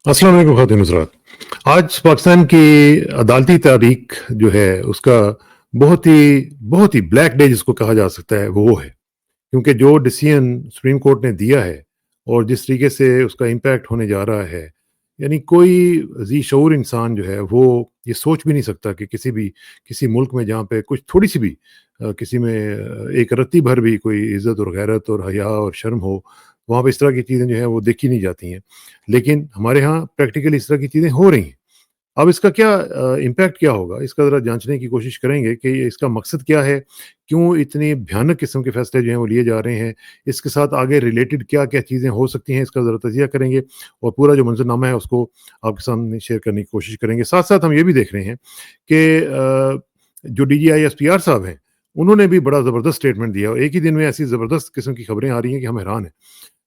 अस्सलाम वालेकुम ख़ातिन हज़रात। आज पाकिस्तान की अदालती तारीख जो है उसका बहुत ही ब्लैक डे जिसको कहा जा सकता है वो है। क्योंकि जो डिसीजन सुप्रीम कोर्ट ने दिया है और जिस तरीके से उसका इम्पैक्ट होने जा रहा है, यानी कोई ज़ी शऊर इंसान जो है वो ये सोच भी नहीं सकता कि किसी मुल्क में जहाँ पे कुछ थोड़ी-सी भी किसी में एक रत्ती भर भी कोई इज़्ज़त और गैरत और हया और शर्म हो, वहाँ पे इस तरह की चीज़ें जो हैं वो देखी नहीं जाती हैं। लेकिन हमारे यहाँ प्रैक्टिकली इस तरह की चीज़ें हो रही हैं। अब इसका क्या इम्पैक्ट क्या होगा? इसका ज़रा जाँचने की कोशिश करेंगे कि इसका मकसद क्या है? क्यों इतनी भयानक किस्म के फैसले जो हैं वो लिए जा रहे हैं? इसके साथ आगे रिलेटेड क्या-क्या चीज़ें हो सकती हैं? इसका ज़रा तज़िया करेंगे और पूरा जो मंज़रनामा है उसको आपके सामने शेयर करने की कोशिश करेंगे। साथ-साथ हम ये भी देख रहे हैं कि जो डीजीआई एसपीआर साहब हैं, उन्होंने भी बड़ा ज़बरदस्त स्टेटमेंट दिया और एक ही दिन में ऐसी ज़बरदस्त किस्म की खबरें आ रही हैं कि हम हैरान हैं।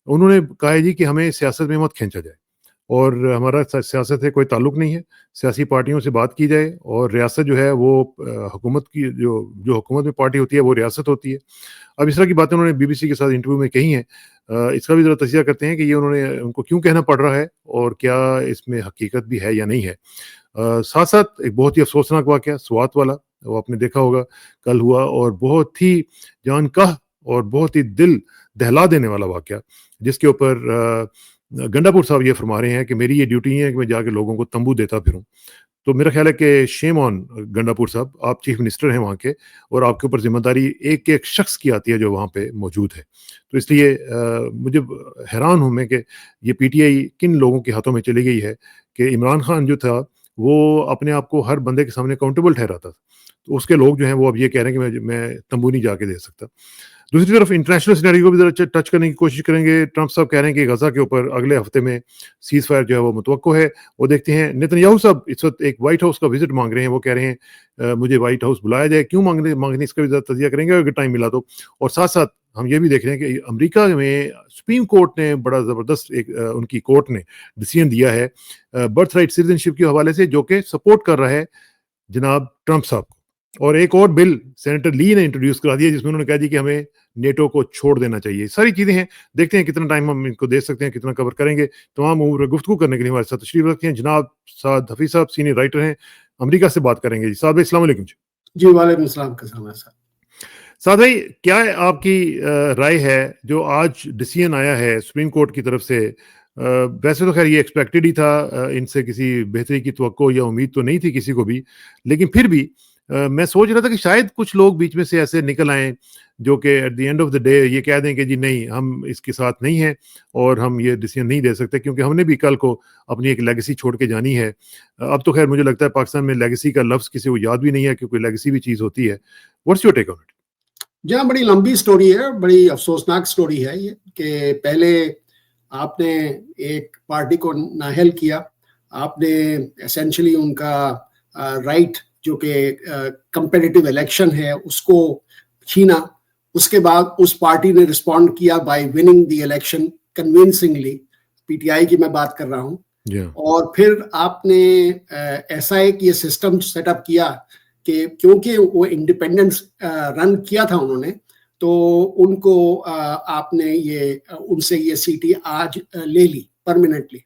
उन्होंने कहा है जी कि हमें सियासत में मत खींचा जाए। और हमारा सियासत से कोई ताल्लुक नहीं है, सियासी पार्टियों से बात की जाए और रियासत जो है वो हुकूमत की जो जो हुकूमत में पार्टी होती है वो रियासत होती है। अब इस तरह की बातें उन्होंने बीबीसी के साथ इंटरव्यू में कही हैं। इसका भी ज़रा तज़किया करते हैं कि ये उनको क्यों कहना पड़ रहा है और क्या इसमें हकीकत भी है या नहीं है। साथ-साथ एक बहुत ही अफ़सोसनाक वाक़या स्वात वाला, वो आपने देखा होगा कल हुआ और बहुत ही जानकाह और बहुत ही दिल दहला देने वाला वाक़या जिसके ऊपर गंडापुर साहब ये फरमा रहे हैं कि मेरी ये ड्यूटी है कि मैं जाके लोगों को तंबू देता फिरूँ। तो मेरा ख़्याल है कि शेम ऑन गंडापुर साहब, आप चीफ़ मिनिस्टर हैं वहाँ के और आपके ऊपर ज़िम्मेदारी एक-एक शख़्स की आती है जो वहाँ पे मौजूद है। तो इसलिए मुझे हैरान हूँ मैं कि ये पीटीआई किन लोगों के हाथों में चली गई है कि इमरान खान जो था, वो अपने आप को हर बंदे के सामने अकाउंटेबल ठहराता था। तो उसके लोग जो हैं वो अब ये कह रहे हैं कि मैं तंबू नहीं जाके दे सकता। दूसरी तरफ इंटरनेशनल सिनेरियो को भी ज़रा टच करने की कोशिश करेंगे। ट्रंप साहब कह रहे हैं कि गज़ा के ऊपर अगले हफ्ते में सीज़ फायर जो है वो मुतवक्को है। वो देखते हैं नेतन्याहू साहब इस वक़्त एक व्हाइट हाउस का विज़िट माँग रहे हैं। वो कह रहे हैं मुझे व्हाइट हाउस बुलाया जाए। क्यों माँगने इसका भी ज़रा तज़िया करेंगे अगर टाइम मिला तो। और साथ-साथ हम ये भी देख रहे हैं कि अमेरिका में सुप्रीम कोर्ट ने बड़ा ज़बरदस्त उनकी कोर्ट ने डिसीजन दिया है बर्थराइट सिटीज़नशिप के हवाले से जो कि सपोर्ट कर रहा है जनाब ट्रंप साहब को। और एक और बिल सेनेटर ली ने इंट्रोड्यूस करा दिया जिसमें उन्होंने कहा जी कि हमें नेटो को छोड़ देना चाहिए। सारी चीज़ें हैं, देखते हैं कितना टाइम हम इनको दे सकते हैं, कितना कवर करेंगे। तमाम उम्र गुफ्तगू करने के लिए हमारे साथ तशरीफ़ रखते हैं जनाब साद हफ़ीज़ साहब, सीनियर राइटर हैं, अमेरिका से बात करेंगे जी। साद भाई अस्सलाम वालेकुम जी। जी, वालेकुम सलाम कैसा हैं सर? साद भाई क्या आपकी राय है जो आज डिसीजन आया है सुप्रीम कोर्ट की तरफ से वैसे तो खैर ये एक्सपेक्टेड ही था इनसे किसी बेहतरी की तवक्को या उम्मीद तो नहीं थी किसी को भी, लेकिन फिर भी मैं सोच रहा था कि शायद कुछ लोग बीच में से ऐसे निकल आएँ जो कि at the end of the day ये कह दें कि जी नहीं हम इसके साथ नहीं हैं और हम ये डिसीजन नहीं दे सकते क्योंकि हमने भी कल को अपनी एक लेगेसी छोड़ के जानी है। अब तो खैर मुझे लगता है पाकिस्तान में लेगेसी का लफ्ज़ किसी को याद भी नहीं है क्योंकि लेगेसी भी चीज़ होती है। What's your take on it? जी हाँ, बड़ी लंबी स्टोरी है, बड़ी अफ़सोसनाक स्टोरी है ये कि पहले आपने एक पार्टी को नाअहल किया, आपने एसेंशियली उनका राइट जो कि कॉम्पिटिटिव इलेक्शन है उसको छीना। उसके बाद उस पार्टी ने रिस्पॉन्ड किया bye winning the election convincingly, PTI की मैं बात कर रहा हूँ। और फिर आपने ऐसा एक ये सिस्टम सेटअप किया कि क्योंकि वो इंडिपेंडेंस रन किया था उन्होंने, तो उनको आपने ये उनसे ये सीटें आज ले ली परमानेंटली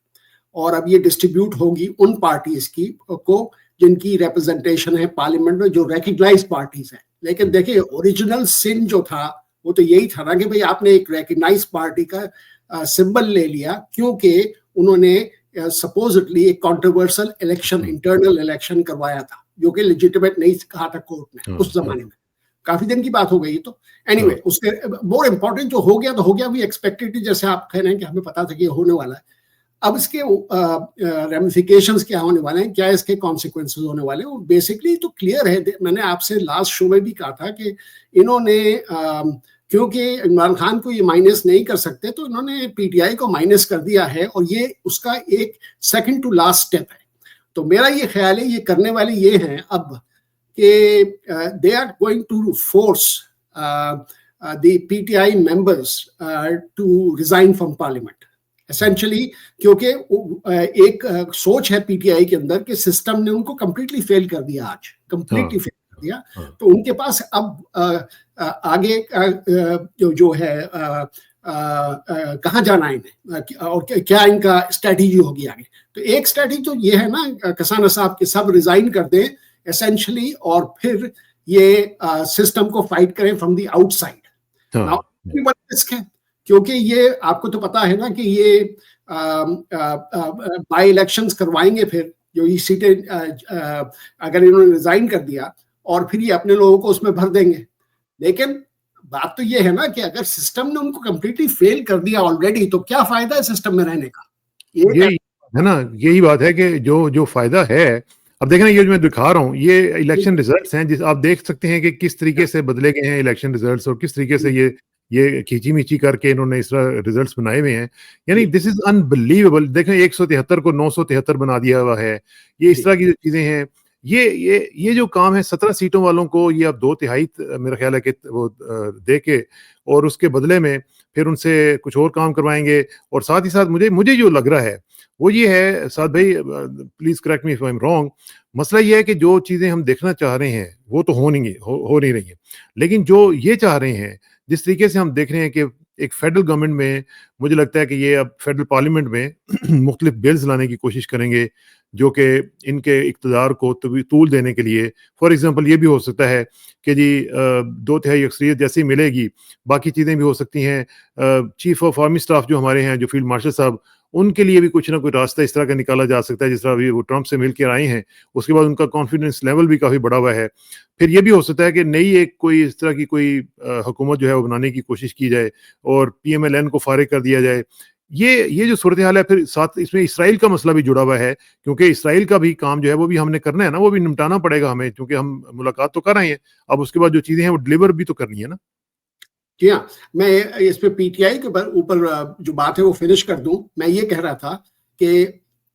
और अब ये डिस्ट्रीब्यूट होगी उन पार्टीज की को जिनकी रिप्रेजेंटेशन है पार्लियामेंट में, जो रिकग्नाइज पार्टीज हैं। लेकिन देखिए ओरिजिनल सिन जो था वो तो यही था ना कि भाई आपने एक रिकग्नाइज पार्टी का सिंबल ले लिया क्योंकि उन्होंने सपोजिटली एक कंट्रोवर्शियल इलेक्शन, इंटरनल इलेक्शन करवाया था जो कि लेजिटिमेट नहीं कहा था कोर्ट ने उस जमाने में। काफी दिन की बात हो गई तो एनीवे उसके मोर इम्पोर्टेंट जो हो गया तो हो गया, भी एक्सपेक्टेड, जैसे आप कह रहे हैं कि हमें पता था कि ये होने वाला है। अब इसके रेमिफिकेशंस क्या होने वाले हैं, क्या इसके कॉन्सिक्वेंसेस होने वाले हैं, वो बेसिकली तो क्लियर है। मैंने आपसे लास्ट शो में भी कहा था कि इन्होंने क्योंकि इमरान खान को ये माइनस नहीं कर सकते तो इन्होंने पीटीआई को माइनस कर दिया है और ये उसका एक सेकंड टू लास्ट स्टेप है। तो मेरा ये ख्याल है ये करने वाले ये हैं अब कि they are going to force the PTI members to resign from parliament essentially, क्योंकि एक सोच है पीटीआई के अंदर कि सिस्टम ने उनको कंप्लीटली फेल कर दिया आज, कंप्लीटली फेल कर दिया, हाँ, तो उनके पास अब आगे जो है कहाँ जाना है इन्हें, और क्या इनका स्ट्रेटेजी होगी आगे। तो एक स्ट्रेटेजी तो ये है ना कसाना साहब के सब रिजाइन कर दें एसेंशियली, और फिर ये सिस्टम को फाइट करें फ्रॉम द आउटसाइड। हाँ, रिस्क है, क्योंकि ये आपको तो पता है ना कि ये बाई इलेक्शंस करवाएंगे, फिर जो ये सीटें अगर इन्होंने रिजाइन कर दिया और फिर ये अपने लोगों को उसमें भर देंगे। लेकिन बात तो ये है ना कि अगर सिस्टम ने उनको कंप्लीटली फेल कर दिया ऑलरेडी, तो क्या फायदा है सिस्टम में रहने का? यही है ना, यही बात है कि जो फायदा है, अब देखें ना, ये जो मैं दिखा रहा हूँ ये इलेक्शन रिजल्ट्स हैं, जिस आप देख सकते हैं कि किस तरीके से बदले गए हैं इलेक्शन रिजल्ट्स, और किस तरीके से ये खींची मीची करके इन्होंने इस तरह रिजल्ट्स बनाए हुए हैं। यानी दिस इज अनबिलीवेबल। देखें 173 को 973 बना दिया हुआ है, ये इस तरह की जो चीजें हैं। ये जो काम है 17 सीटों वालों को, ये अब 2/3 मेरा ख्याल है कि वो दे के, और उसके बदले में फिर उनसे कुछ और काम करवाएंगे। और साथ ही साथ मुझे जो लग रहा है वो ये है, साथ भाई please correct me if I am wrong, मसला ये है कि जो चीजें हम देखना चाह रहे हैं वो तो हो नहीं रही है, लेकिन जो ये चाह रहे हैं, जिस तरीके से हम देख रहे हैं कि एक फेडरल गवर्नमेंट में, मुझे लगता है कि ये अब फेडरल पार्लियामेंट में मुख्तलिफ बिल्स लाने की कोशिश करेंगे जो कि इनके इक़्तिदार को तूल देने के लिए। फॉर एग्जांपल ये भी हो सकता है कि जी 2/3 अक्सरियत जैसी मिलेगी, बाकी चीज़ें भी हो सकती हैं। चीफ ऑफ आर्मी स्टाफ जो हमारे हैं, जो फील्ड मार्शल साहब, उनके लिए भी कुछ ना कुछ रास्ता इस तरह का निकाला जा सकता है, जिस तरह अभी वो ट्रंप से मिल कर आए हैं, उसके बाद उनका कॉन्फिडेंस लेवल भी काफ़ी बढ़ा हुआ है। फिर ये भी हो सकता है कि नई एक कोई इस तरह की कोई हुकूमत जो है वो बनाने की कोशिश की जाए और PMLN को फारिग कर दिया जाए। ये जो सूरत हाल है, फिर साथ इसमें इसराइल का मसला भी जुड़ा हुआ है, क्योंकि इसराइल का भी काम जो है वो भी हमने करना है ना, वो भी निपटाना पड़ेगा हमें, क्योंकि हम मुलाकात तो कर रहे हैं, अब उसके बाद जो चीज़ें हैं वो डिलीवर भी तो करनी है ना। जी हाँ, मैं इस पे PTI के ऊपर जो बात है वो फिनिश कर दूं। मैं ये कह रहा था कि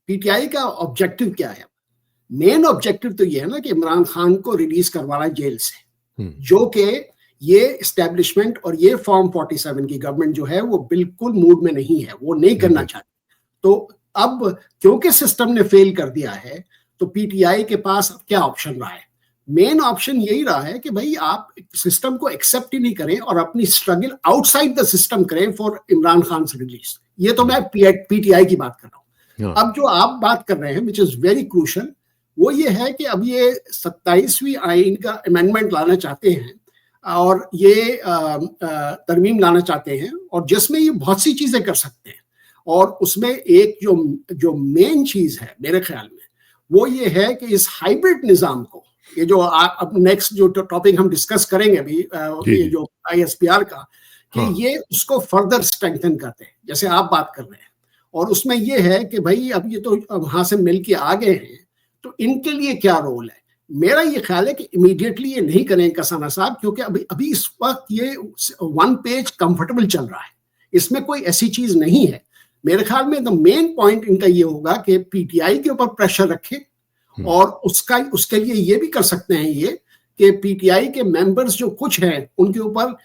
PTI का ऑब्जेक्टिव क्या है। मेन ऑब्जेक्टिव तो ये है ना कि इमरान खान को रिलीज करवाना जेल से, जो कि ये एस्टेब्लिशमेंट और ये फॉर्म 47 की गवर्नमेंट जो है वो बिल्कुल मूड में नहीं है, वो नहीं करना चाहती। तो अब क्योंकि सिस्टम ने फेल कर दिया है, तो PTI के पास क्या ऑप्शन रहा है? मेन ऑप्शन यही रहा है कि भाई आप सिस्टम को एक्सेप्ट ही नहीं करें और अपनी स्ट्रगल आउटसाइड द सिस्टम करें फॉर इमरान खान से रिलीज। ये तो मैं PTI की बात कर रहा हूँ। अब जो आप बात कर रहे हैं विच इज वेरी क्रूशल, वो ये है कि अब ये 27वीं आइन का अमेंडमेंट लाना चाहते हैं और ये तरमीम लाना चाहते हैं, और जिसमें ये बहुत सी चीजें कर सकते हैं। और उसमें एक जो मेन चीज है मेरे ख्याल में, वो ये है कि इस हाइब्रिड निजाम को, ये जो अब नेक्स्ट जो टॉपिक हम डिस्कस करेंगे अभी, ये जो ISPR का, कि ये उसको फर्दर स्ट्रेंथन करते हैं, जैसे आप बात कर रहे हैं। और उसमें ये है कि भाई अब ये तो वहां से मिल के आ गए हैं, तो इनके लिए क्या रोल है? मेरा ये ख्याल है कि इमीडिएटली ये नहीं करें कसाना साहब, क्योंकि अभी इस वक्त ये 1 पेज कंफर्टेबल चल रहा है, इसमें कोई ऐसी चीज नहीं है। मेरे ख्याल में द मेन पॉइंट इनका ये होगा कि PTI के ऊपर प्रेशर रखे, और उसके लिए ये भी कर सकते हैं ये कि PTI के मेंबर्स जो कुछ हैं उनके ऊपर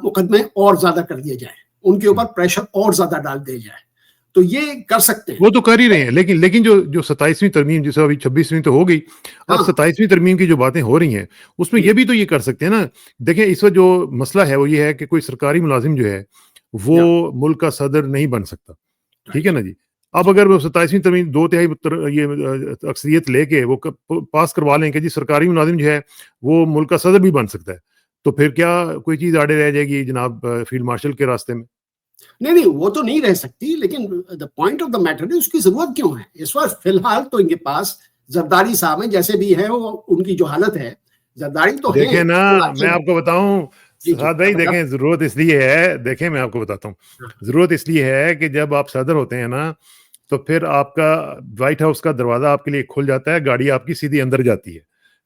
मुकदमे और ज्यादा कर दिए जाए, उनके ऊपर प्रेशर और ज्यादा डाल दिया जाए, तो ये कर सकते हैं। वो तो कर ही रहे हैं, लेकिन जो 27वीं तरमीम, जिसे अभी 26वीं तो हो गई, अब 27वीं तरमीम की जो बातें हो रही हैं उसमें ये भी तो ये कर सकते हैं ना। देखें इस वक्त जो मसला है वो ये है कि कोई सरकारी मुलाजिम जो है वो मुल्क का सदर नहीं बन सकता, ठीक है ना जी। अब अगर वो 27वीं तरमीम 2/3 ये अक्सरियत लेके वो पास करवा लें कि जी सरकारी मुलाजिम जो है वो मुल्क का सदर भी बन सकता है, तो फिर क्या कोई चीज आड़े रह जाएगी जनाब फील्ड मार्शल के रास्ते में? नहीं, वो तो नहीं रह सकती, लेकिन the point of the matter है उसकी जरूरत क्यों है इस वक्त? फिलहाल तो इनके पास जरदारी साहब हैं, जैसे भी है वो, उनकी जो हालत है, जरदारी तो है। देखें ना, मैं आपको बताऊं साद भाई, देखें जरूरत इसलिए है, देखें मैं आपको बताता हूँ, जरूरत इसलिए है कि जब आप सदर होते हैं ना, तो फिर आपका व्हाइट हाउस का दरवाजा आपके लिए खुल जाता है, गाड़ी आपकी सीधी अंदर जाती है,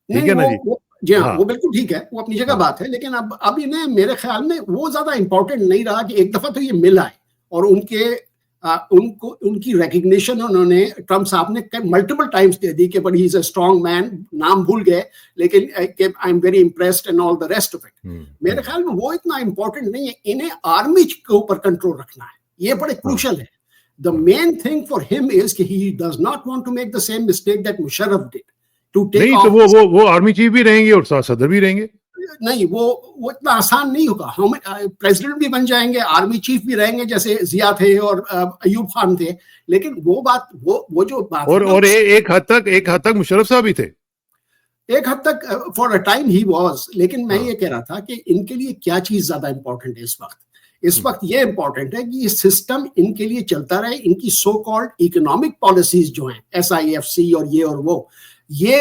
ठीक है ना जी। जी हाँ, वो बिल्कुल ठीक है, वो अपनी जगह बात है। लेकिन अब इन्हें मेरे ख्याल में वो ज्यादा इंपॉर्टेंट नहीं रहा कि एक दफा तो ये मिल आए और उनकी रिकग्निशन उन्होंने ट्रम्प साहब ने मल्टीपल टाइम्स दे दी कि but he is a strong man, नाम भूल गए, लेकिन I am very impressed and all the rest of it. मेरे ख्याल में वो इतना इंपॉर्टेंट नहीं है, इन्हें आर्मी के ऊपर कंट्रोल रखना है, ये बड़े क्रूशल है। The main thing for him is कि he does not want to make the same mistake that Musharraf did, to take नहीं तो ऑफ। वो आर्मी चीफ भी रहेंगे और सदर भी रहेंगे। नहीं, वो इतना आसान नहीं होगा। हम प्रेसिडेंट भी बन जाएंगे, आर्मी चीफ भी रहेंगे जैसे जिया थे और अयूब खान थे, लेकिन वो बात, वो जो बात है ना, और एक हद तक मुशर्रफ साहब भी थे। एक हद तक for a time he was. लेकिन मैं हाँ। ये कह रहा था कि इनके लिए क्या चीज ज्यादा इंपॉर्टेंट है इस वक्त। इस हम्म, वक्त ये इंपॉर्टेंट है कि ये सिस्टम इनके लिए चलता रहे, इनकी सो कॉल्ड इकोनॉमिक पॉलिसीज जो हैं, SIFC और ये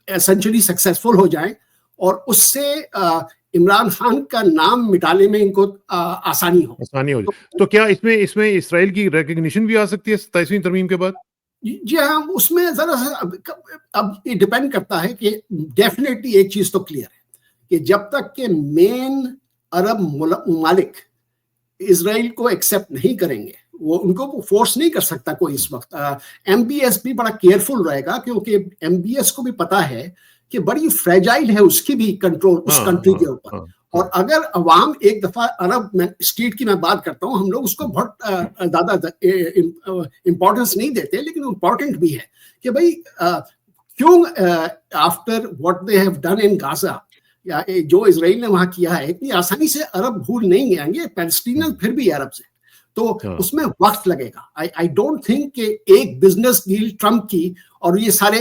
एसेंशियली सक्सेसफुल हो जाएं, और उससे इमरान खान का नाम मिटाने में इनको आसानी हो। आसानी हो तो जाए। तो क्या इसमें इसराइल की रिकग्निशन भी आ सकती है 27वीं तरमीम के बाद? जी हाँ, उसमें जरा सा अब ये डिपेंड करता है कि डेफिनेटली एक चीज तो क्लियर है कि जब तक के मेन अरब ममालिक इसराइल को एक्सेप्ट नहीं करेंगे, वो उनको फोर्स नहीं कर सकता कोई इस वक्त। MBS भी बड़ा केयरफुल रहेगा, क्योंकि MBS को भी पता है कि बड़ी फ्रेजाइल है उसकी भी कंट्रोल उस हाँ कंट्री के हाँ ऊपर। हाँ और हाँ। अगर अवाम एक दफा अरब स्टेट की मैं बात करता हूँ, हम लोग उसको बहुत ज्यादा इंपॉर्टेंस नहीं देते, लेकिन इंपॉर्टेंट भी है कि भाई क्यों after what they have done in Gaza, या जो इसराइल ने वहां किया है, इतनी आसानी से अरब भूल नहीं जाएंगे पैलेस्टीनियन, फिर भी अरब से। तो हाँ। उसमें वक्त लगेगा। आई डोंट थिंक कि एक बिजनेस डील ट्रम्प की और ये सारे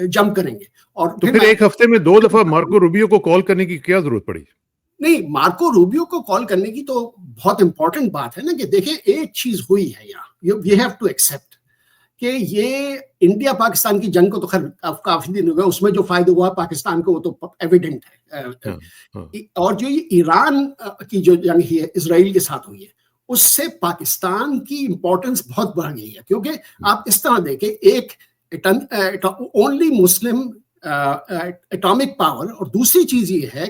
जंप करेंगे। और तो फिर एक हफ्ते में 2 दफा मार्को रूबियो को कॉल करने की क्या जरूरत पड़ी? नहीं, मार्को रूबियो को कॉल करने की तो बहुत इंपॉर्टेंट बात है ना, कि देखिए एक चीज हुई है यहाँ, वी हैव टू एक्सेप्ट कि ये इंडिया पाकिस्तान की जंग को तो खैर काफी दिन हो गए, उसमें जो फायदा हुआ पाकिस्तान को वो तो एविडेंट है। हाँ हाँ। और जो ये ईरान की जो जंग है इसराइल के साथ हुई है, उससे पाकिस्तान की इंपॉर्टेंस बहुत बढ़ गई है। क्योंकि आप इस तरह देखें, एक ओनली मुस्लिम एटॉमिक पावर, और दूसरी चीज ये है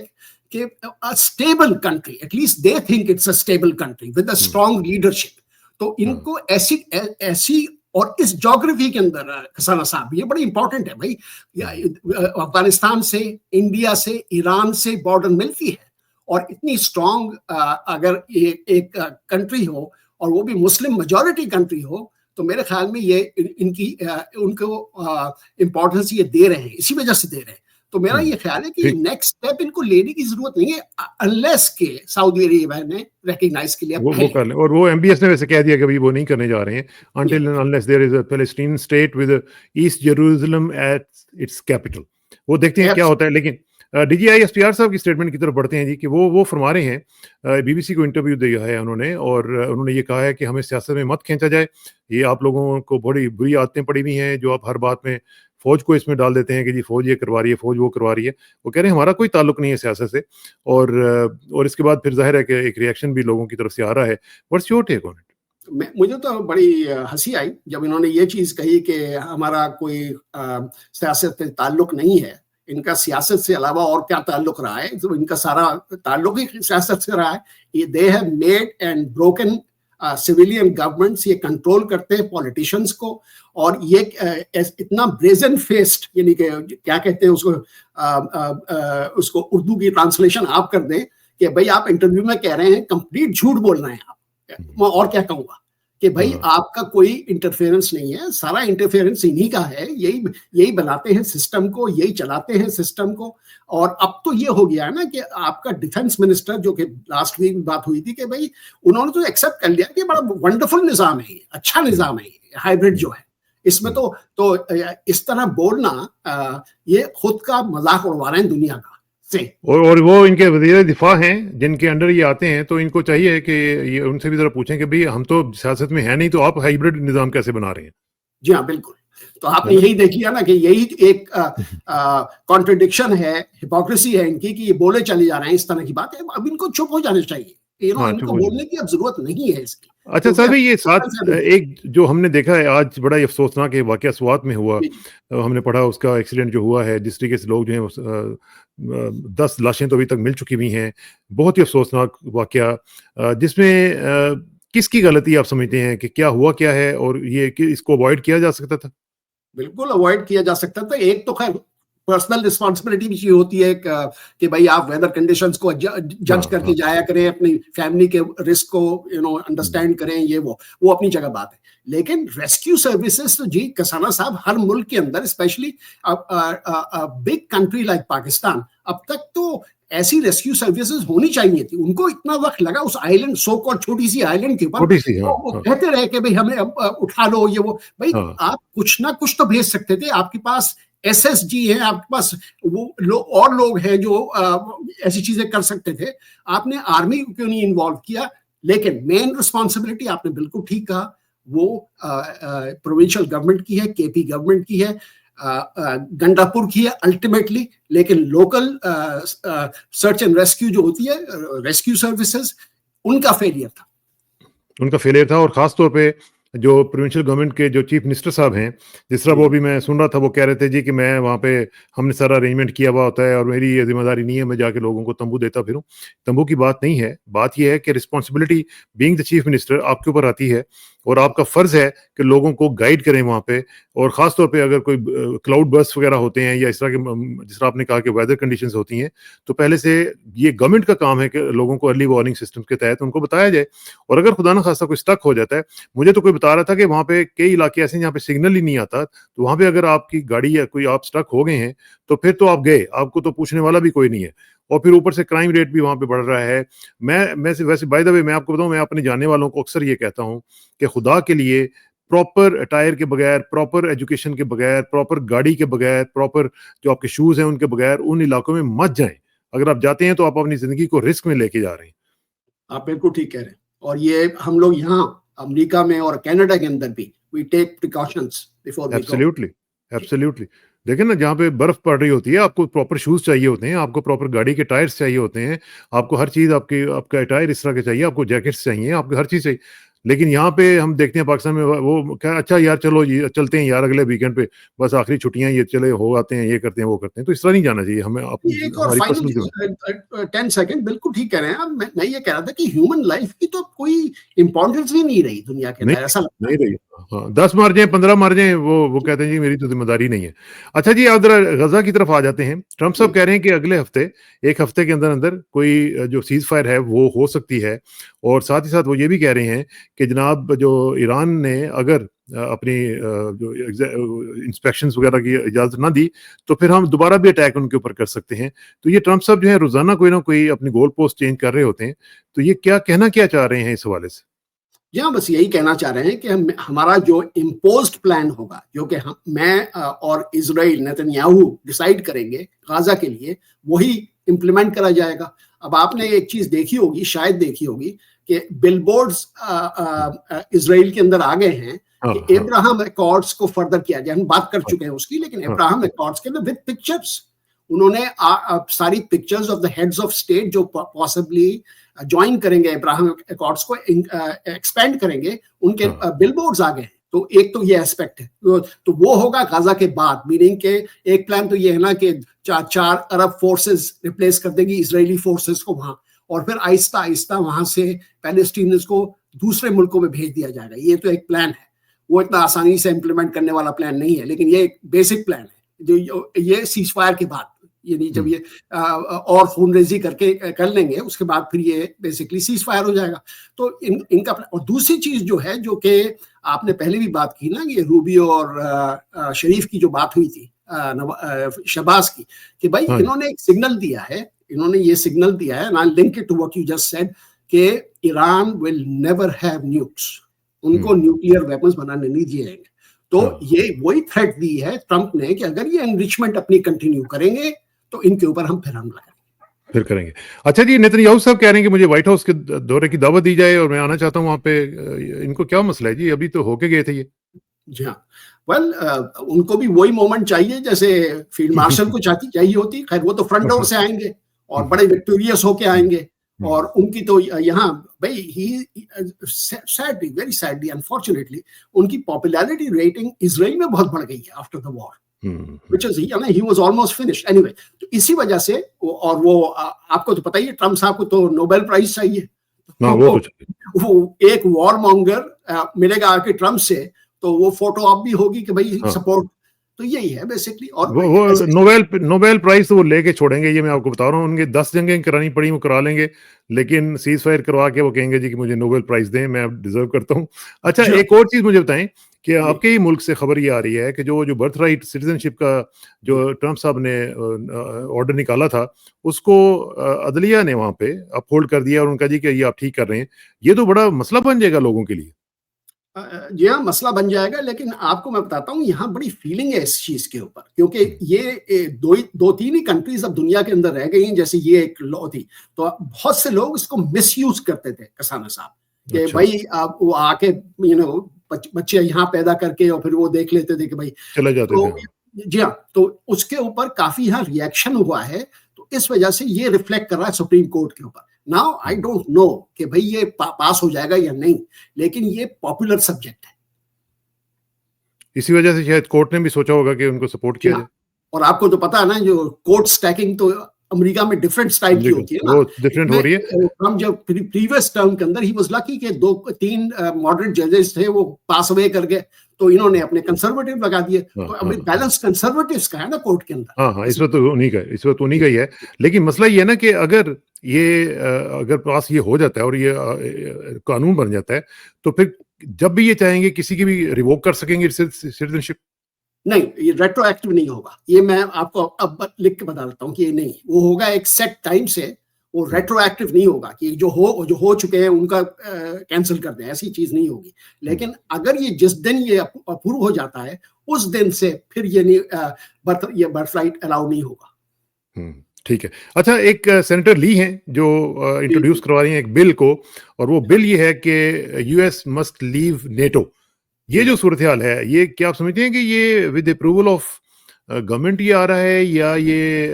कि stable country, at least they think it's a stable country with a strong leadership. तो इनको ऐसी और इस ज्योग्राफी के अंदर खसाना साहब, ये बड़ी इंपॉर्टेंट है भाई। अफगानिस्तान से, इंडिया से, ईरान से बॉर्डर मिलती है, और इतनी स्ट्रॉन्ग अगर एक कंट्री हो, और वो भी मुस्लिम मेजॉरिटी कंट्री हो, तो मेरे ख्याल में ये इनकी उनको इंपॉर्टेंस ये दे रहे हैं, इसी वजह से दे रहे हैं। तो मेरा ये ख्याल है कि नेक्स्ट स्टेप इनको लेने की जरूरत नहीं है, अनलेस के सऊदी अरेबिया ने रिकॉग्नाइज के लिए वो कर लें। और वो MBS ने वैसे कह दिया कि भाई वो नहीं करने जा रहे हैं until and unless there is a Palestinian state with East Jerusalem at its capital। वो देखते हैं क्या होता है। लेकिन DGI SPR साहब की स्टेटमेंट की तरफ बढ़ते हैं जी, कि वो फरमा रहे हैं, BBC को इंटरव्यू दिया है उन्होंने, और उन्होंने ये कहा है कि हमें सियासत में मत खींचा जाए, ये आप लोगों को बड़ी बुरी आदतें पड़ी हुई हैं जो आप हर बात में फौज को इसमें डाल देते हैं कि जी फौज ये करवा रही है, फौज वो करवा रही है। वो कह रहे हैं हमारा कोई ताल्लुक नहीं है सियासत से। और इसके बाद फिर जाहिर है कि एक रिएक्शन भी लोगों की तरफ से आ रहा है। What's your take on it? मुझे तो बड़ी हंसी आई जब इन्होंने ये चीज कही कि हमारा कोई सियासत से ताल्लुक नहीं है। इनका सियासत से अलावा और क्या ताल्लुक रहा है? तो इनका सारा ताल्लुक ही सियासत से रहा है। ये they have made and broken civilian governments, ये कंट्रोल करते हैं पॉलिटिशियंस को। और ये इतना ब्रेजन फेस्ड, यानी कि क्या कहते हैं उसको उर्दू की ट्रांसलेशन आप कर दें कि भाई आप इंटरव्यू में कह रहे हैं, कंप्लीट झूठ बोल रहे हैं आप। मैं और क्या कहूंगा कि भाई आपका कोई इंटरफेरेंस नहीं है, सारा इंटरफेरेंस इन्हीं का है। यही बनाते हैं सिस्टम को, यही चलाते हैं सिस्टम को। और अब तो ये हो गया है ना कि आपका डिफेंस मिनिस्टर, जो कि लास्ट वीक बात हुई थी, कि भाई उन्होंने तो एक्सेप्ट कर लिया कि बड़ा वंडरफुल निजाम है, अच्छा निजाम है हाइब्रिड जो है। इसमें तो इस तरह बोलना, ये खुद का मजाक उड़वा रहे हैं दुनिया का से। और वो इनके वज़ीर दिफा हैं जिनके अंडर ये आते हैं, तो इनको चाहिए कि ये उनसे भी जरा पूछें कि भाई हम तो सियासत में है नहीं, तो आप हाइब्रिड निजाम कैसे बना रहे हैं? जी हाँ, बिल्कुल। तो आपने यही देख लिया ना कि यही एक कॉन्ट्रडिक्शन है, हिपोक्रेसी है इनकी, कि ये बोले चले जा रहे हैं इस तरह की बात है। अब इनको चुप हो जाना चाहिए, इनको बोलने की अब जरूरत नहीं है इसकी। अच्छा साहब, ये साथ एक जो हमने देखा है आज, बड़ा ही अफसोसनाक वाकया स्वात में हुआ, हमने पढ़ा उसका एक्सीडेंट जो हुआ है, जिस तरीके से लोग जो हैं 10 लाशें तो अभी तक मिल चुकी हुई हैं। बहुत ही अफसोसनाक वाकया, जिसमें किसकी गलती आप समझते हैं कि क्या हुआ क्या है, और ये कि इसको अवॉइड किया जा सकता था? बिल्कुल अवॉइड किया जा सकता था। एक तो खैर पर्सनल रिस्पॉन्सिबिलिटी भी होती है कि भाई आप वेदर कंडीशंस को जज करके जाया करें, अपनी फैमिली के रिस्क को अंडरस्टैंड करें, ये वो अपनी जगह बात है। लेकिन रेस्क्यू सर्विसेज तो जी कसाना साहब हर मुल्क के अंदर, specially big country like Pakistan, अब तक तो ऐसी रेस्क्यू सर्विसेज होनी चाहिए थी। उनको इतना वक्त लगा उस आइलैंड, सो कॉल्ड छोटी सी आइलैंड के ऊपर, वो कहते रहे कि भाई हमें अब उठा लो, ये वो। भाई आप कुछ ना कुछ तो भेज सकते थे, आपके पास SSG है, आपके पास वो और लोग हैं जो ऐसी चीजें कर सकते थे। आपने आर्मी को क्यों नहीं इन्वॉल्व किया? लेकिन मेन रिस्पॉन्सिबिलिटी, आपने बिल्कुल ठीक कहा, वो प्रोविंशियल गवर्नमेंट की है, KP गवर्नमेंट की है, गंडापुर की है अल्टीमेटली। लेकिन लोकल सर्च एंड रेस्क्यू जो होती है, रेस्क्यू सर्विसेज, उनका फेलियर था। और खास तौर पे जो प्रोविंशियल गवर्नमेंट के जो चीफ मिनिस्टर साहब हैं, जिस तरह वो भी मैं सुन रहा था, वो कह रहे थे जी कि मैं वहाँ पे, हमने सारा अरेंजमेंट किया हुआ होता है और मेरी ये जिम्मेदारी नहीं है मैं जाके लोगों को तंबू देता फिरूं। तंबू की बात नहीं है, बात यह है कि responsibility being the chief minister आपके ऊपर आती है और आपका फर्ज है कि लोगों को गाइड करें वहाँ पे। और खास तौर पे अगर कोई क्लाउड बर्स्ट वगैरह होते हैं या इस तरह के, जिस तरह आपने कहा कि वेदर कंडीशंस होती हैं, तो पहले से ये गवर्नमेंट का काम है कि लोगों को अर्ली वार्निंग सिस्टम के तहत उनको बताया जाए। और अगर खुदा न खास्ता कोई स्टक हो जाता है, मुझे तो कोई बता रहा था कि वहाँ पे कई इलाके ऐसे हैं जहाँ पे सिग्नल ही नहीं आता, तो वहाँ पे अगर आपकी गाड़ी या कोई आप स्टक हो गए हैं तो फिर तो आप गए, आपको तो पूछने वाला भी कोई नहीं है। और फिर ऊपर से क्राइम रेट भी वहाँ पे बढ़ रहा है। मैं वैसे बाय द वे मैं आपको बताऊं, मैं अपने जानने वालों को अक्सर ये कहता हूँ कि खुदा के लिए प्रॉपर अटायर के बगैर, प्रॉपर एजुकेशन के बगैर, प्रॉपर गाड़ी के बगैर, प्रॉपर जो आपके शूज हैं उनके बगैर उन इलाकों में मत जाएं। अगर आप जाते हैं तो आप अपनी जिंदगी को रिस्क में लेके जा रहे हैं। आप बिल्कुल ठीक कह रहे हैं। और ये हम लोग यहाँ अमेरिका में और कनाडा के अंदर भी we take precautions before we go. Absolutely. देखिए ना, जहाँ पे बर्फ पड़ रही होती है, आपको प्रॉपर शूज चाहिए होते हैं, आपको प्रॉपर गाड़ी के टायर्स चाहिए होते हैं, आपको हर चीज, आपका टायर इस तरह के चाहिए, आपको जैकेट्स चाहिए, आपको हर चीज चाहिए। लेकिन यहाँ पे हम देखते हैं पाकिस्तान में वो क्या, अच्छा यार चलो ये चलते हैं यार अगले वीकेंड पे, बस आखिरी छुट्टियां ये चले हो आते हैं, ये करते हैं वो करते हैं। तो इस तरह नहीं जाना चाहिए हमें। एक और फाइनल 10 सेकंड, बिल्कुल ठीक कह रहे हैं आप। मैं ये कह रहा था कि ह्यूमन लाइफ की तो कोई इंपॉर्टेंस ही नहीं रही दुनिया के अंदर, ऐसा लगता नहीं रही। हाँ, 10 मार जाए 15 मार जाए, वो कहते हैं जी मेरी तो जिम्मेदारी नहीं है। अच्छा जी, आप जरा गजा की तरफ आ जाते हैं। ट्रम्प साहब कह रहे हैं कि अगले हफ्ते, एक हफ्ते के अंदर अंदर कोई जो सीज फायर है वो हो सकती है। और साथ ही साथ वो ये भी कह रहे हैं कि जनाब जो ईरान ने अगर अपनी जो इंस्पेक्शंस वगैरह की इजाजत ना दी तो फिर हम दोबारा भी अटैक उनके ऊपर कर सकते हैं। तो ये ट्रम्प साहब जो है रोजाना कोई ना कोई अपनी गोल पोस्ट चेंज कर रहे होते हैं। तो ये क्या चाह रहे हैं इस हवाले से? जी, बस यही कहना चाह रहे हैं कि हमारा जो इम्पोज्ड प्लान होगा, जो कि मैं और इजराइल नेतन्याहू डिसाइड करेंगे गाजा के लिए, वही इम्प्लीमेंट करा जाएगा। अब आपने एक चीज देखी होगी, शायद देखी होगी, कि बिलबोर्ड्स इजराइल के अंदर आ गए हैं कि अब्राहम अकॉर्ड्स को फर्दर किया जाए। हम बात कर चुके हैं उसकी, लेकिन अब्राहम अकॉर्ड्स के अंदर विद पिक्चर्स, उन्होंने सारी pictures of the heads of state जो पॉसिबली ज्वाइन करेंगे अब्राहम अकॉर्ड्स को, एक्सपेंड करेंगे, उनके बिलबोर्ड्स आ गए। तो एक तो ये एस्पेक्ट है, तो वो होगा गाजा के बाद। मीनिंग के एक प्लान तो ये है ना कि 4 अरब फोर्सेस रिप्लेस कर देगी इजरायली फोर्सेस को वहां, और फिर आहिस्ता आहिस्ता वहां से पैलेस्टीनियंस को दूसरे मुल्कों में भेज दिया जाएगा। ये तो एक प्लान है, वो इतना आसानी से इम्प्लीमेंट करने वाला प्लान नहीं है, लेकिन ये एक बेसिक प्लान है जो ये सीज फायर के बाद, यानी जब ये और खूनरेजी करके कर लेंगे, उसके बाद फिर ये बेसिकली सीज फायर हो जाएगा। तो इनका। और दूसरी चीज जो है, जो कि आपने पहले भी बात की ना, ये रूबियो और शरीफ की जो बात हुई थी, शहबाज की, कि भाई इन्होंने एक सिग्नल दिया है, इन्होंने ये सिग्नल दिया है, I link it to what you just said, कि Iran will never have nukes, उनको न्यूक्लियर वेपन्स बनाने नहीं दिए जाएंगे। तो ये वही थ्रेट दी है ट्रंप ने कि अगर ये एनरिचमेंट अपनी कंटिन्यू करेंगे तो इनके ऊपर हम फिर हमला करेंगे। अच्छा जी, नेतन्याहू साहब कह रहे हैं कि मुझे व्हाइट हाउस के दौरे की दावत दी जाए और मैं आना चाहता हूं वहां पे। इनको क्या मसला है जी? अभी तो होके गए थे ये। जी हाँ, वेल उनको भी वही मोमेंट चाहिए जैसे फील्ड मार्शल को चाहिए होती। खैर वो तो फ्रंट डोर से आएंगे और बड़े विक्टोरियस होके आएंगे, और उनकी तो यहाँ भाई वेरी सैडली अनफॉर्चुनेटली उनकी पॉपुलैरिटी रेटिंग इजराइल में बहुत बढ़ गई है after the war, which is he was almost finished anyway। तो इसी वजह से, और वो आपको तो पता ही है, ट्रम्प साहब को तो नोबेल प्राइज चाहिए। वो एक वॉर मॉन्गर मिलेगा आके ट्रम्प से, तो वो फोटो आप भी होगी कि भाई सपोर्ट तो यही है बेसिकली। और वो नोबेल प्राइज तो वो लेके छोड़ेंगे, ये मैं आपको बता रहा हूँ। उनके 10 जंगें करानी पड़ी वो करा लेंगे, लेकिन सीज फायर करवा के वो कहेंगे जी कि मुझे नोबेल प्राइज दें, मैं अब डिजर्व करता हूँ। अच्छा, जी एक और चीज मुझे बताएं कि जी आपके ही मुल्क से खबर ये आ रही है कि जो बर्थ राइट सिटीजनशिप का जो ट्रम्प साहब ने ऑर्डर निकाला था, उसको अदलिया ने वहां पे अपहोल्ड कर दिया और उनका जी कि ये आप ठीक कर रहे हैं। ये तो बड़ा मसला बन जाएगा लोगों के लिए। जी हाँ, मसला बन जाएगा। लेकिन आपको मैं बताता हूँ, यहाँ बड़ी फीलिंग है इस चीज के ऊपर, क्योंकि ये दो तीन ही कंट्रीज अब दुनिया के अंदर रह गई हैं जैसे ये एक लॉ थी। तो बहुत से लोग इसको मिसयूज करते थे कसाना साहब, कि अच्छा, भाई आप वो आके बच्चे यहाँ पैदा करके और फिर वो देख लेते थे कि भाई। चले जाते थे। तो जी हाँ, तो उसके ऊपर काफी यहाँ रिएक्शन हुआ है। तो इस वजह से ये रिफ्लेक्ट कर रहा है सुप्रीम कोर्ट के ऊपर। नाउ आई डोंट नो कि भाई ये पास हो जाएगा या नहीं, लेकिन ये पॉपुलर सब्जेक्ट है। इसी वजह से शायद कोर्ट ने भी सोचा होगा कि उनको सपोर्ट जी किया हाँ, जाए। और आपको तो पता है ना, जो कोर्ट स्टैकिंग तो अमेरिका में डिफरेंट स्टाइल की होती है ना। वो डिफरेंट हो रही है। हम जब प्रीवियस टर्म के अंदर ही वाज लकी कि 2-3 मॉडरेट जजेस थे, वो पास अवे कर गए, तो इन्होंने अपने कंजर्वेटिव लगा दिए। हाँ तो हाँ अभी बैलेंस कंजर्वेटिव्स का है ना कोर्ट के हाँ हाँ, इस अंदर। वक्त तो इस वक्त उन्हीं का ही है। लेकिन मसला ये है ना कि अगर अगर पास ये हो जाता है और ये कानून बन जाता है, तो फिर जब भी ये चाहेंगे किसी की भी रिवोक कर सकेंगे सिटीजनशिप। नहीं, ये रेट्रोएक्टिव नहीं होगा। ये मैं आपको अब लिख के बता देता हूँ कि ये नहीं, वो होगा एक सेट टाइम से। वो रेट्रोएक्टिव नहीं होगा कि जो हो चुके हैं उनका कैंसिल कर दें, ऐसी चीज नहीं होगी। लेकिन अगर ये जिस दिन ये अप्रूव हो जाता है, उस दिन से फिर ये नहीं, बर्थ राइट अलाउ नहीं होगा। ठीक है। अच्छा, एक सेनेटर ली हैं जो इंट्रोड्यूस करवा रही हैं एक बिल को, और वो बिल ये है कि यूएस मस्ट लीव नेटो। ये जो सूरत हाल है, ये क्या आप समझते हैं कि ये विद अप्रूवल ऑफ गवर्नमेंट ये आ रहा है, या ये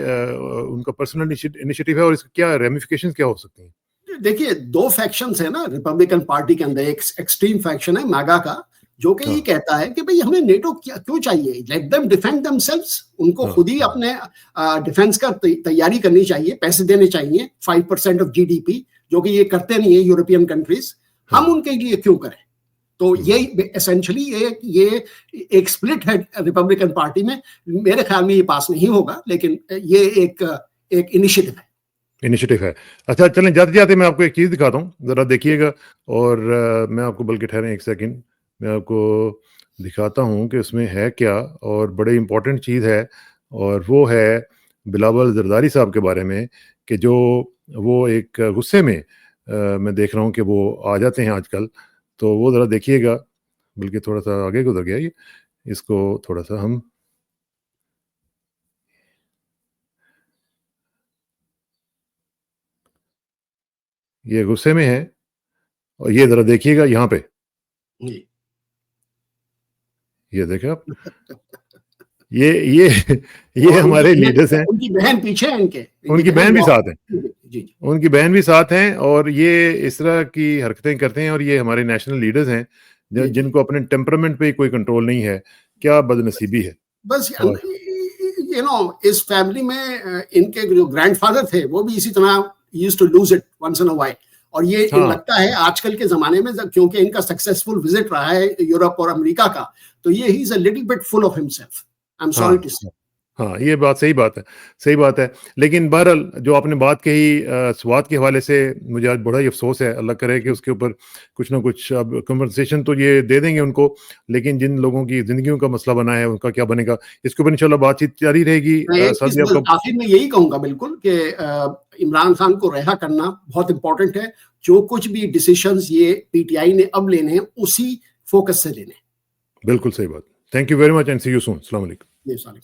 उनका पर्सनल इनिशिएटिव है, और इसके क्या रेमिफिकेशंस क्या हो सकते हैं? देखिए, दो फैक्शंस है ना रिपब्लिकन पार्टी के अंदर। एक एक्सट्रीम फैक्शन है मैगा का, जो कि ये कहता है कि भाई हमें नेटो क्यों चाहिए, लेट देम डिफेंड देमसेल्व्स। उनको खुद ही अपने डिफेंस का तैयारी करनी चाहिए, पैसे देने चाहिए 5% ऑफ जीडीपी, जो कि ये करते नहीं है यूरोपियन कंट्रीज। हम उनके लिए क्यों करें? तो ये एसेंशियली ये एक स्प्लिट है रिपब्लिकन पार्टी में। मेरे ख्याल में ये पास नहीं होगा, लेकिन ये एक इनिशिएटिव है। अच्छा, चलें, जाते जाते मैं आपको एक चीज़ दिखाता हूँ, ज़रा देखिएगा। और मैं आपको, बल्कि ठहरें एक सेकंड, मैं आपको दिखाता हूँ कि उसमें है क्या, और बड़े इम्पोर्टेंट चीज़ है। और वो है बिलावल जरदारी साहब के बारे में, कि जो वो एक गुस्से में मैं देख रहा हूँ कि वो आ जाते हैं आजकल। तो वो ज़रा देखिएगा, बल्कि थोड़ा सा आगे गुजर गया ये, इसको थोड़ा सा हम, ये गुस्से में है, और ये ज़रा देखिएगा यहाँ पे, है। ये देखें आप, ये और हमारे लीडर्स हैं। उनकी बहन पीछे है, उनकी बहन भी साथ है, जी जी। उनकी बहन भी साथ हैं, और ये इस तरह की हरकतें करते हैं। और ये हमारे नेशनल लीडर्स हैं जिनको अपने टेम्परामेंट पे कोई कंट्रोल नहीं है। क्या बदनसीबी है। बस इस फैमिली में इनके जो ग्रैंडफादर थे वो भी इसी तरह used to lose it once in a while. और ये लगता है आजकल के जमाने में, क्योंकि इनका सक्सेसफुल विजिट रहा है यूरोप और अमेरिका का, तो ये he is a little bit full of himself. I am sorry to say. हाँ, ये बात सही बात है, सही बात है। लेकिन बहरहाल, जो आपने बात कही स्वाद के हवाले से, मुझे आज बड़ा ही अफसोस है। अल्लाह करे कि उसके ऊपर कुछ ना कुछ, अब कम्पनसेशन तो ये दे देंगे उनको, लेकिन जिन लोगों की जिंदगियों का मसला बना है उनका क्या बनेगा, इसके ऊपर इंशाल्लाह बातचीत जारी रहेगी। आखिर में यही कहूंगा बिल्कुल कि इमरान खान को रिहा करना बहुत इंपॉर्टेंट है। जो कुछ भी डिसीजंस ये पीटीआई ने अब लेने हैं, उसी फोकस से लेने। बिल्कुल सही बात। Thank you very much and see you soon. अस्सलाम वालेकुम। ये सारे